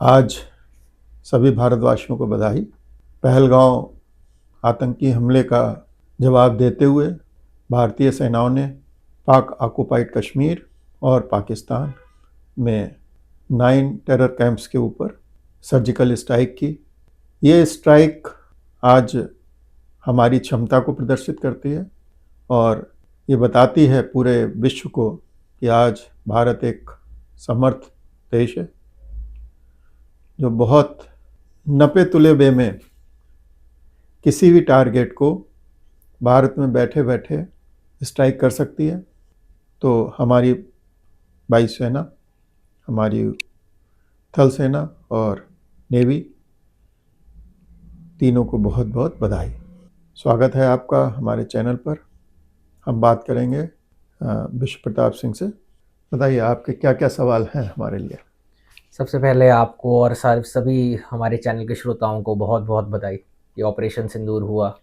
आज सभी भारतवासियों को बधाई। पहलगांव आतंकी हमले का जवाब देते हुए भारतीय सेनाओं ने पाक ऑक्युपाइड कश्मीर और पाकिस्तान में 9 टेरर कैंप्स के ऊपर सर्जिकल स्ट्राइक की। ये स्ट्राइक आज हमारी क्षमता को प्रदर्शित करती है और ये बताती है पूरे विश्व को कि आज भारत एक समर्थ देश है जो बहुत नपे तुले बे में किसी भी टारगेट को भारत में बैठे बैठे स्ट्राइक कर सकती है। तो हमारी वायुसेना, हमारी थल सेना और नेवी तीनों को बहुत बहुत बधाई। स्वागत है आपका हमारे चैनल पर। हम बात करेंगे विश्व प्रताप सिंह से। बताइए आपके क्या क्या सवाल हैं हमारे लिए। सबसे पहले आपको और सभी हमारे चैनल के श्रोताओं को बहुत बहुत बधाई। ये ऑपरेशन सिंदूर हुआ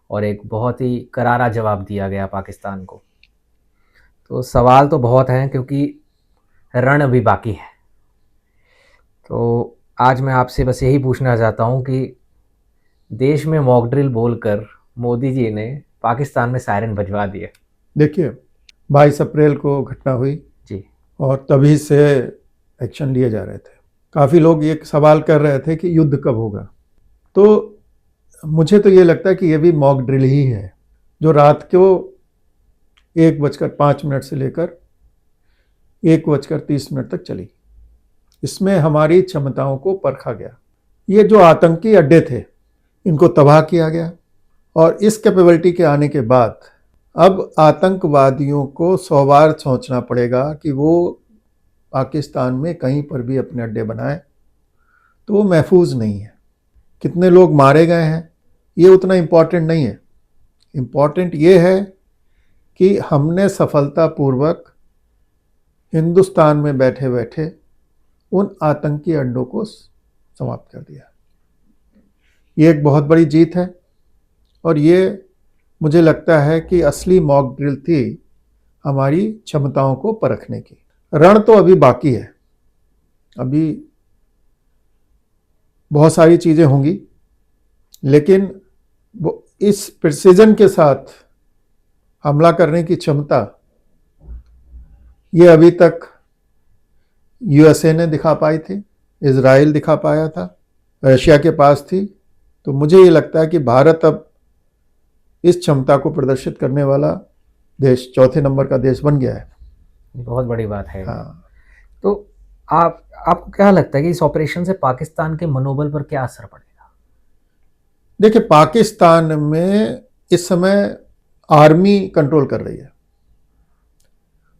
और एक बहुत ही करारा जवाब दिया गया पाकिस्तान को। तो सवाल तो बहुत हैं क्योंकि रण अभी बाकी है। तो आज मैं आपसे बस यही पूछना चाहता हूँ कि देश में मॉक ड्रिल बोलकर मोदी जी ने पाकिस्तान में सायरन बजवा दिए। देखिए 22 अप्रैल को घटना हुई जी, और तभी से एक्शन लिए जा रहे थे। काफ़ी लोग ये सवाल कर रहे थे कि युद्ध कब होगा। तो मुझे तो ये लगता है कि ये भी मॉक ड्रिल ही है जो रात को 1:05 से लेकर 1:30 तक चली। इसमें हमारी क्षमताओं को परखा गया। ये जो आतंकी अड्डे थे इनको तबाह किया गया और इस कैपेबिलिटी के आने के बाद अब आतंकवादियों को 100 बार सोचना पड़ेगा कि वो पाकिस्तान में कहीं पर भी अपने अड्डे बनाए तो वो महफूज नहीं है। कितने लोग मारे गए हैं ये उतना इम्पॉर्टेंट नहीं है। इम्पॉर्टेंट ये है कि हमने सफलतापूर्वक हिंदुस्तान में बैठे बैठे उन आतंकी अड्डों को समाप्त कर दिया। ये एक बहुत बड़ी जीत है और ये मुझे लगता है कि असली मॉक ड्रिल थी हमारी क्षमताओं को परखने की। रण तो अभी बाकी है, अभी बहुत सारी चीज़ें होंगी, लेकिन वो इस प्रिसीजन के साथ हमला करने की क्षमता ये अभी तक यूएसए ने दिखा पाई थी, इजराइल दिखा पाया था, रशिया के पास थी। तो मुझे ये लगता है कि भारत अब इस क्षमता को प्रदर्शित करने वाला देश, चौथे नंबर का देश बन गया है। बहुत बड़ी बात है। हाँ, तो आपको क्या लगता है कि इस ऑपरेशन से पाकिस्तान के मनोबल पर क्या असर पड़ेगा? देखिए पाकिस्तान में इस समय आर्मी कंट्रोल कर रही है।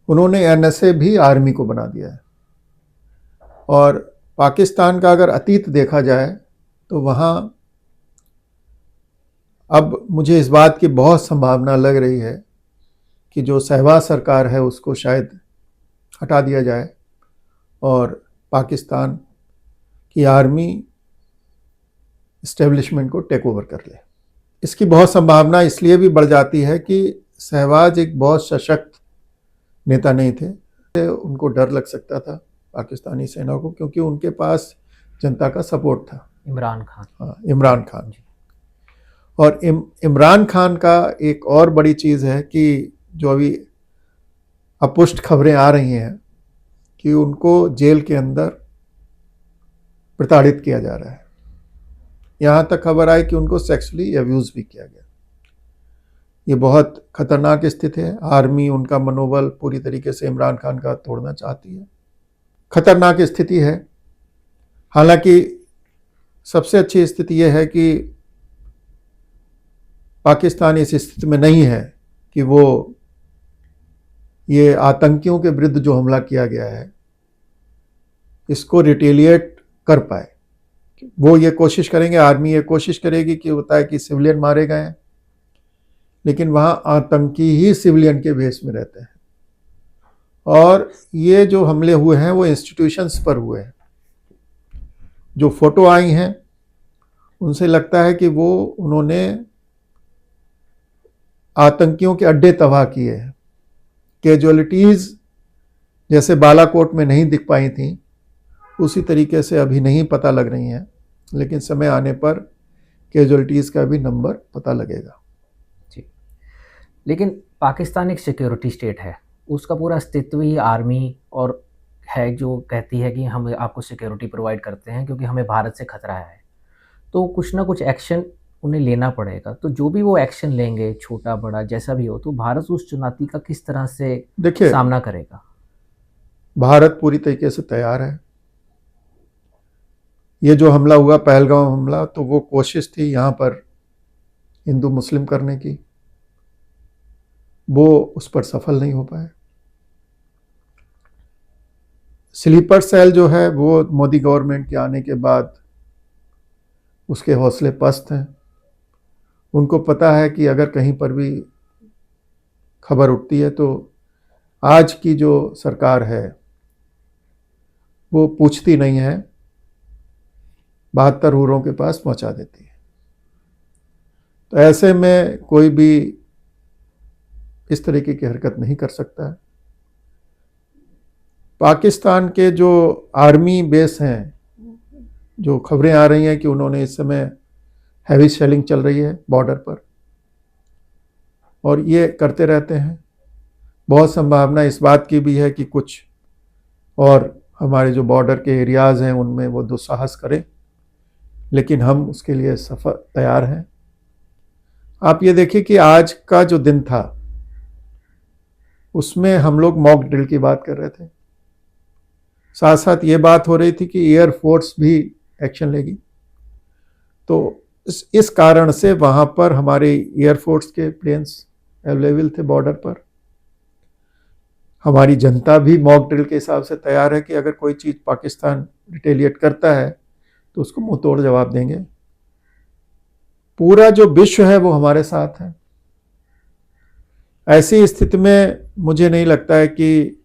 उन्होंने एनएसए भी आर्मी को बना दिया है और पाकिस्तान का अगर अतीत देखा जाए तो वहाँ अब मुझे इस बात की बहुत संभावना लग रही है कि जो शहबाज सरकार है उसको शायद हटा दिया जाए और पाकिस्तान की आर्मी इस्टेब्लिशमेंट को टेक ओवर कर ले। इसकी बहुत संभावना इसलिए भी बढ़ जाती है कि शहबाज एक बहुत सशक्त नेता नहीं थे। उनको डर लग सकता था पाकिस्तानी सेना को क्योंकि उनके पास जनता का सपोर्ट था। इमरान खान। हाँ, इमरान खान। और इमरान खान का एक और बड़ी चीज़ है कि जो अभी अपुष्ट खबरें आ रही हैं कि उनको जेल के अंदर प्रताड़ित किया जा रहा है। यहाँ तक खबर आई कि उनको सेक्सुअली अब्यूज़ भी किया गया। ये बहुत खतरनाक स्थिति है। आर्मी उनका मनोबल पूरी तरीके से इमरान खान का तोड़ना चाहती है। खतरनाक स्थिति है। हालांकि सबसे अच्छी स्थिति यह है कि पाकिस्तान इस स्थिति में नहीं है कि वो ये आतंकियों के विरुद्ध जो हमला किया गया है इसको रिटेलिएट कर पाए। वो ये कोशिश करेंगे, आर्मी ये कोशिश करेगी कि होता है कि सिविलियन मारे गए हैं, लेकिन वहाँ आतंकी ही सिविलियन के भेष में रहते हैं। और ये जो हमले हुए हैं वो इंस्टीट्यूशंस पर हुए हैं। जो फोटो आई हैं उनसे लगता है कि वो उन्होंने आतंकियों के अड्डे तबाह किए हैं। कैजुअलिटीज़ जैसे बालाकोट में नहीं दिख पाई थी उसी तरीके से अभी नहीं पता लग रही हैं, लेकिन समय आने पर कैजुअलिटीज़ का भी नंबर पता लगेगा। जी। लेकिन पाकिस्तान एक सिक्योरिटी स्टेट है, उसका पूरा अस्तित्व ही आर्मी और है, जो कहती है कि हम आपको सिक्योरिटी प्रोवाइड करते हैं क्योंकि हमें भारत से खतरा है। तो कुछ ना कुछ एक्शन उन्हें लेना पड़ेगा। तो जो भी वो एक्शन लेंगे, छोटा बड़ा जैसा भी हो, तो भारत उस चुनौती का किस तरह से देखिए, सामना करेगा? भारत पूरी तरीके से तैयार है। ये जो हमला हुआ, पहलगाम हमला, तो वो कोशिश थी यहाँ पर हिंदू मुस्लिम करने की, वो उस पर सफल नहीं हो पाए। स्लीपर सेल जो है वो मोदी गवर्नमेंट के आने के बाद उसके हौसले पस्त हैं। उनको पता है कि अगर कहीं पर भी खबर उठती है तो आज की जो सरकार है वो पूछती नहीं है, 72 हुरों के पास पहुंचा देती है। तो ऐसे में कोई भी इस तरीके की हरकत नहीं कर सकता है। पाकिस्तान के जो आर्मी बेस हैं, जो खबरें आ रही हैं कि उन्होंने इस समय हैवी शेलिंग चल रही है बॉर्डर पर, और ये करते रहते हैं। बहुत संभावना इस बात की भी है कि कुछ और हमारे जो बॉर्डर के एरियाज़ हैं उनमें वो दुस्साहस करें, लेकिन हम उसके लिए तैयार हैं। आप ये देखिए कि आज का जो दिन था उसमें हम लोग मॉक ड्रिल की बात कर रहे थे, साथ साथ ये बात हो रही थी कि एयरफोर्स भी एक्शन लेगी। तो इस कारण से वहाँ पर हमारे एयरफोर्स के प्लेन्स अवेलेबल थे बॉर्डर पर। हमारी जनता भी मॉक ड्रिल के हिसाब से तैयार है कि अगर कोई चीज़ पाकिस्तान रिटेलिएट करता है तो उसको मुंह तोड़ जवाब देंगे। पूरा जो विश्व है वो हमारे साथ है। ऐसी स्थिति में मुझे नहीं लगता है कि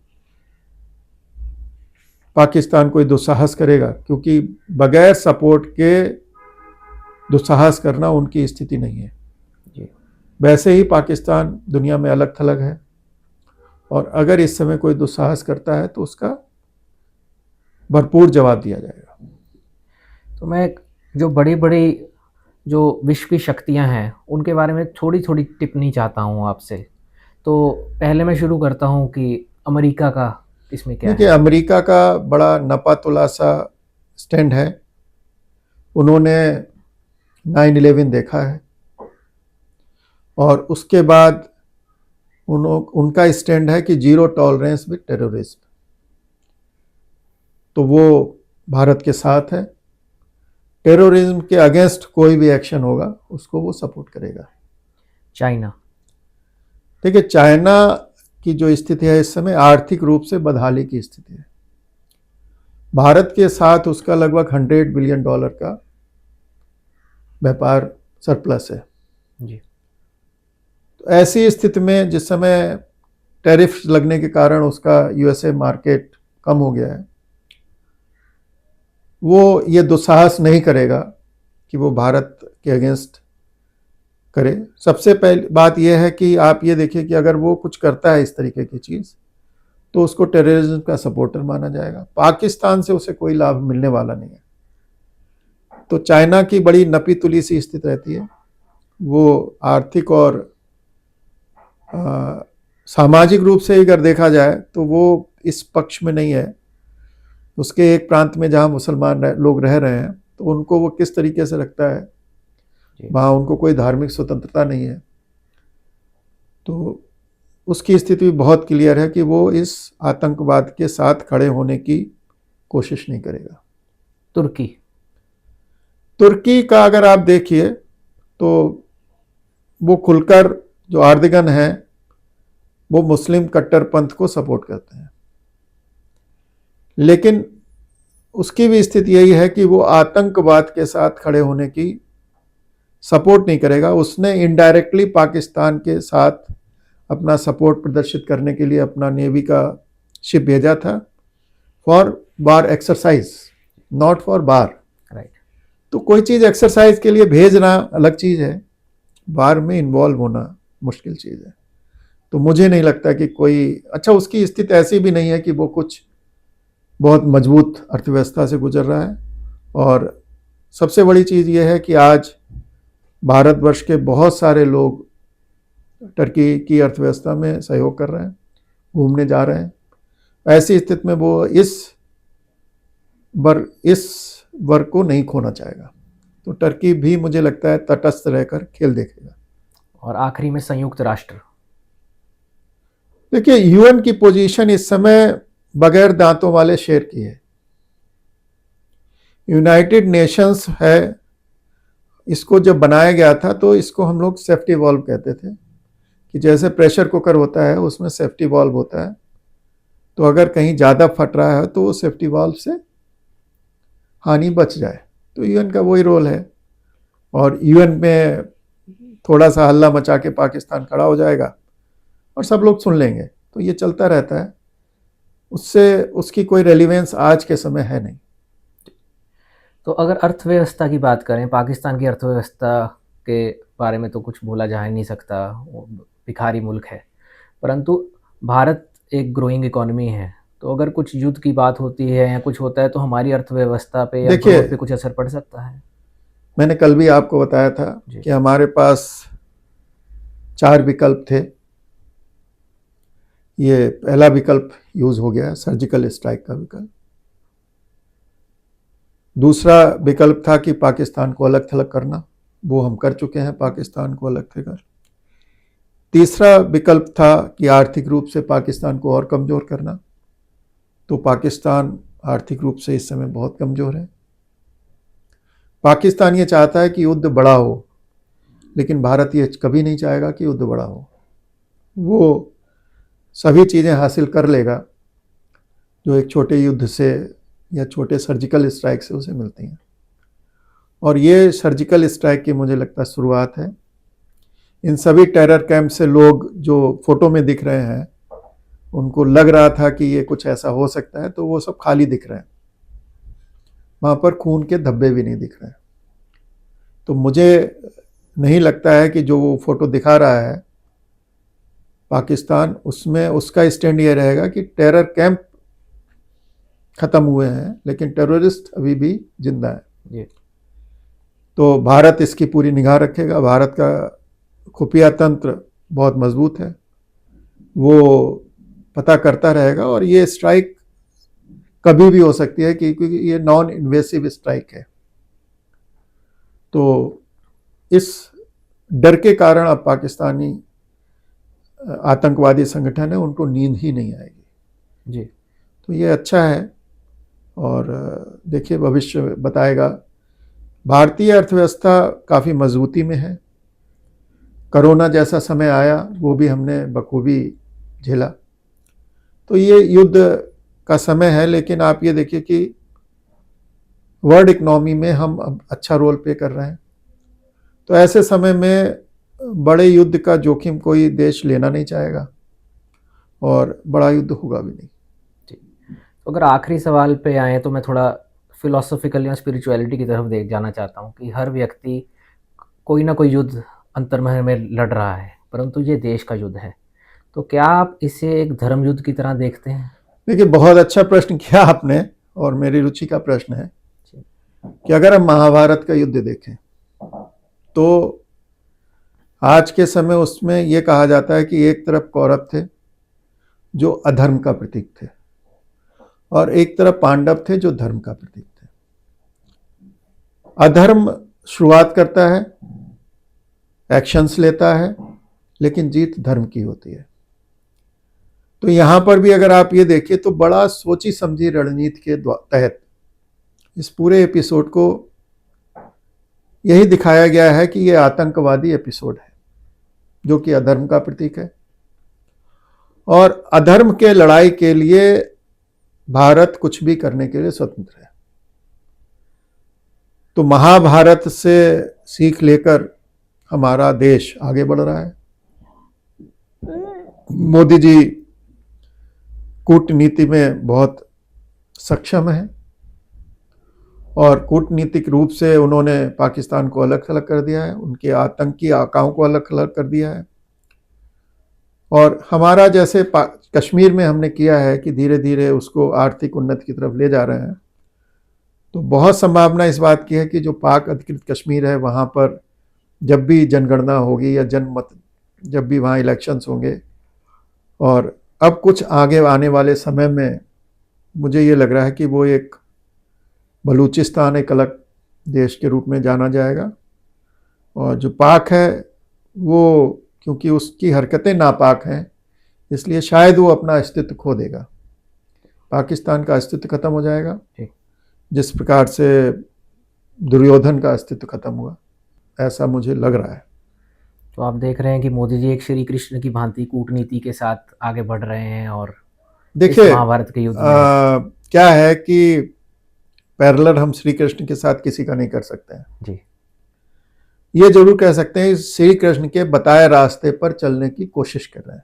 पाकिस्तान कोई दुस्साहस करेगा, क्योंकि बगैर सपोर्ट के दुस्साहस करना उनकी स्थिति नहीं है। जी। वैसे ही पाकिस्तान दुनिया में अलग थलग है, और अगर इस समय कोई दुस्साहस करता है तो उसका भरपूर जवाब दिया जाएगा। तो मैं जो बड़ी बड़ी जो विश्व की शक्तियां हैं उनके बारे में थोड़ी थोड़ी टिप्पणी चाहता हूं आपसे। तो पहले मैं शुरू करता हूं कि अमेरिका का इसमें क्या देखिए, है? अमेरिका का बड़ा नपा तुला सा स्टैंड है। उन्होंने 9/11 देखा है, और उसके बाद उनका स्टैंड है कि जीरो टॉलरेंस विद टेररिज्म। तो वो भारत के साथ है। टेररिज्म के अगेंस्ट कोई भी एक्शन होगा उसको वो सपोर्ट करेगा। चाइना? देखिए, चाइना की जो स्थिति है इस समय आर्थिक रूप से बदहाली की स्थिति है। भारत के साथ उसका लगभग $100 बिलियन का व्यापार सरप्लस है। जी। तो ऐसी स्थिति में जिस समय टैरिफ लगने के कारण उसका यूएसए मार्केट कम हो गया है, वो ये दुस्साहस नहीं करेगा कि वो भारत के अगेंस्ट करे। सबसे पहली बात यह है कि आप ये देखिए कि अगर वो कुछ करता है इस तरीके की चीज़ तो उसको टेररिज्म का सपोर्टर माना जाएगा। पाकिस्तान से उसे कोई लाभ मिलने वाला नहीं है। तो चाइना की बड़ी नपी तुली सी स्थिति रहती है। वो आर्थिक और सामाजिक रूप से अगर देखा जाए तो वो इस पक्ष में नहीं है। उसके एक प्रांत में जहाँ मुसलमान लोग रह रहे हैं तो उनको वो किस तरीके से रखता है, वहाँ उनको कोई धार्मिक स्वतंत्रता नहीं है। तो उसकी स्थिति बहुत क्लियर है कि वो इस आतंकवाद के साथ खड़े होने की कोशिश नहीं करेगा। तुर्की का अगर आप देखिए तो वो खुलकर, जो अर्दगन है वो मुस्लिम कट्टरपंथ को सपोर्ट करते हैं, लेकिन उसकी भी स्थिति यही है कि वो आतंकवाद के साथ खड़े होने की सपोर्ट नहीं करेगा। उसने इनडायरेक्टली पाकिस्तान के साथ अपना सपोर्ट प्रदर्शित करने के लिए अपना नेवी का शिप भेजा था, for war exercise, not for war. Right. तो कोई चीज़ एक्सरसाइज के लिए भेजना अलग चीज़ है, वार में इन्वॉल्व होना मुश्किल चीज़ है। तो मुझे नहीं लगता कि कोई, अच्छा उसकी स्थिति ऐसी भी नहीं है कि वो कुछ बहुत मजबूत अर्थव्यवस्था से गुजर रहा है। और सबसे बड़ी चीज़ ये है कि आज भारतवर्ष के बहुत सारे लोग टर्की की अर्थव्यवस्था में सहयोग कर रहे हैं, घूमने जा रहे हैं। ऐसी स्थिति में वो इस वर्ग को नहीं खोना चाहेगा। तो टर्की भी मुझे लगता है तटस्थ रहकर खेल देखेगा। और आखिरी में संयुक्त राष्ट्र, देखिए यूएन की पोजीशन इस समय बगैर दांतों वाले शेर की है। यूनाइटेड नेशंस है, इसको जब बनाया गया था तो इसको हम लोग सेफ्टी वॉल्व कहते थे कि जैसे प्रेशर कुकर होता है उसमें सेफ्टी वॉल्व होता है, तो अगर कहीं ज़्यादा फट रहा है तो वो सेफ्टी वॉल्व से हानि बच जाए। तो यूएन का वही रोल है। और यूएन में थोड़ा सा हल्ला मचा के पाकिस्तान खड़ा हो जाएगा और सब लोग सुन लेंगे, तो ये चलता रहता है। उससे उसकी कोई रेलिवेंस आज के समय है नहीं। तो अगर अर्थव्यवस्था की बात करें, पाकिस्तान की अर्थव्यवस्था के बारे में तो कुछ बोला जा ही नहीं सकता, वो भिखारी मुल्क है। परंतु भारत एक ग्रोइंग इकोनॉमी है, तो अगर कुछ युद्ध की बात होती है या कुछ होता है तो हमारी अर्थव्यवस्था पे या देखिए, ग्रोथ पे कुछ असर पड़ सकता है। मैंने कल भी आपको बताया था जी। कि हमारे पास 4 विकल्प थे। ये पहला विकल्प यूज हो गया, सर्जिकल स्ट्राइक का विकल्प। दूसरा विकल्प था कि पाकिस्तान को अलग थलग करना, वो हम कर चुके हैं, पाकिस्तान को अलग थलग। तीसरा विकल्प था कि आर्थिक रूप से पाकिस्तान को और कमज़ोर करना, तो पाकिस्तान आर्थिक रूप से इस समय बहुत कमज़ोर है। पाकिस्तान ये चाहता है कि युद्ध बड़ा हो, लेकिन भारत ये कभी नहीं चाहेगा कि युद्ध बड़ा हो। वो सभी चीज़ें हासिल कर लेगा जो एक छोटे युद्ध से या छोटे सर्जिकल स्ट्राइक से उसे मिलती हैं। और ये सर्जिकल स्ट्राइक की मुझे लगता है शुरुआत है। इन सभी टेरर कैंप से लोग जो फोटो में दिख रहे हैं, उनको लग रहा था कि ये कुछ ऐसा हो सकता है, तो वो सब खाली दिख रहे हैं, वहाँ पर खून के धब्बे भी नहीं दिख रहे हैं। तो मुझे नहीं लगता है कि जो वो फोटो दिखा रहा है पाकिस्तान, उसमें उसका स्टैंड ये रहेगा कि टेरर कैंप खत्म हुए हैं लेकिन टेररिस्ट अभी भी जिंदा है। तो भारत इसकी पूरी निगाह रखेगा। भारत का खुफिया तंत्र बहुत मजबूत है, वो पता करता रहेगा। और ये स्ट्राइक कभी भी हो सकती है क्योंकि ये नॉन इन्वेसिव स्ट्राइक है। तो इस डर के कारण अब पाकिस्तानी आतंकवादी संगठन है, उनको नींद ही नहीं आएगी। जी। तो ये अच्छा है और देखिए भविष्य बताएगा। भारतीय अर्थव्यवस्था काफ़ी मजबूती में है। कोरोना जैसा समय आया वो भी हमने बखूबी झेला। तो ये युद्ध का समय है, लेकिन आप ये देखिए कि वर्ल्ड इकोनॉमी में हम अब अच्छा रोल प्ले कर रहे हैं। तो ऐसे समय में बड़े युद्ध का जोखिम कोई देश लेना नहीं चाहेगा और बड़ा युद्ध होगा भी नहीं। तो अगर आखिरी सवाल पे आए तो मैं थोड़ा फिलोसॉफिकल या स्पिरिचुअलिटी की तरफ देख जाना चाहता हूँ कि हर व्यक्ति कोई ना कोई युद्ध अंतर्मन में लड़ रहा है, परंतु ये देश का युद्ध है। तो क्या आप इसे एक धर्म युद्ध की तरह देखते हैं? देखिए बहुत अच्छा प्रश्न किया आपने और मेरी रुचि का प्रश्न है कि अगर हम महाभारत का युद्ध देखें तो आज के समय उसमें यह कहा जाता है कि एक तरफ कौरव थे जो अधर्म का प्रतीक थे और एक तरफ पांडव थे जो धर्म का प्रतीक थे। अधर्म शुरुआत करता है, एक्शंस लेता है, लेकिन जीत धर्म की होती है। तो यहां पर भी अगर आप ये देखिए तो बड़ा सोची समझी रणनीति के तहत इस पूरे एपिसोड को यही दिखाया गया है कि यह आतंकवादी एपिसोड है जो कि अधर्म का प्रतीक है और अधर्म के लड़ाई के लिए भारत कुछ भी करने के लिए स्वतंत्र है। तो महाभारत से सीख लेकर हमारा देश आगे बढ़ रहा है। मोदी जी कूटनीति में बहुत सक्षम है और कूटनीतिक रूप से उन्होंने पाकिस्तान को अलग थलग कर दिया है, उनके आतंकी आकाओं को अलग थलग कर दिया है। और हमारा जैसे कश्मीर में हमने किया है कि धीरे धीरे उसको आर्थिक उन्नति की तरफ ले जा रहे हैं, तो बहुत संभावना इस बात की है कि जो पाक अधिकृत कश्मीर है वहाँ पर जब भी जनगणना होगी या जनमत, जब भी वहाँ इलेक्शंस होंगे, और अब कुछ आगे आने वाले समय में मुझे ये लग रहा है कि वो एक बलूचिस्तान एक अलग देश के रूप में जाना जाएगा, और जो पाक है वो क्योंकि उसकी हरकतें नापाक हैं इसलिए शायद वो अपना अस्तित्व खो देगा, पाकिस्तान का अस्तित्व खत्म हो जाएगा जिस प्रकार से दुर्योधन का अस्तित्व खत्म हुआ, ऐसा मुझे लग रहा है। तो आप देख रहे हैं कि मोदी जी एक श्री कृष्ण की भांति कूटनीति के साथ आगे बढ़ रहे हैं और देखिए महाभारत के युद्ध में क्या है कि पैरेलल हम श्री कृष्ण के साथ किसी का नहीं कर सकते हैं जी, ये जरूर कह सकते हैं श्री कृष्ण के बताए रास्ते पर चलने की कोशिश कर रहे हैं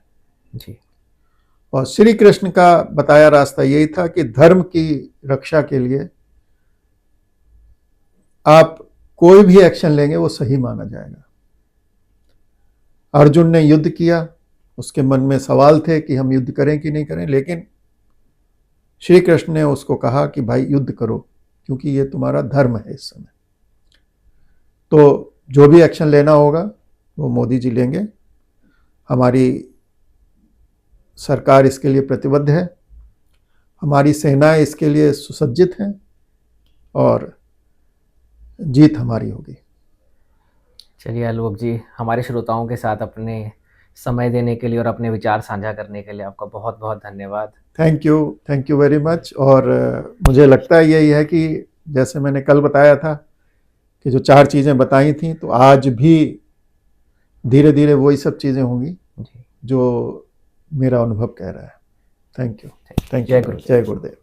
जी, और श्री कृष्ण का बताया रास्ता यही था कि धर्म की रक्षा के लिए आप कोई भी एक्शन लेंगे वो सही माना जाएगा। अर्जुन ने युद्ध किया, उसके मन में सवाल थे कि हम युद्ध करें कि नहीं करें, लेकिन श्री कृष्ण ने उसको कहा कि भाई युद्ध करो क्योंकि ये तुम्हारा धर्म है इस समय। तो जो भी एक्शन लेना होगा वो मोदी जी लेंगे, हमारी सरकार इसके लिए प्रतिबद्ध है, हमारी सेनाएं इसके लिए सुसज्जित हैं और जीत हमारी होगी। चलिए आलोक जी, हमारे श्रोताओं के साथ अपने समय देने के लिए और अपने विचार साझा करने के लिए आपका बहुत बहुत धन्यवाद। Thank you very much. और मुझे लगता है यही है कि जैसे मैंने कल बताया था कि जो 4 चीज़ें बताई थी, तो आज भी धीरे धीरे वही सब चीज़ें होंगी जो मेरा अनुभव कह रहा है। Thank you. जय गुरुदेव। जय गुरुदेव।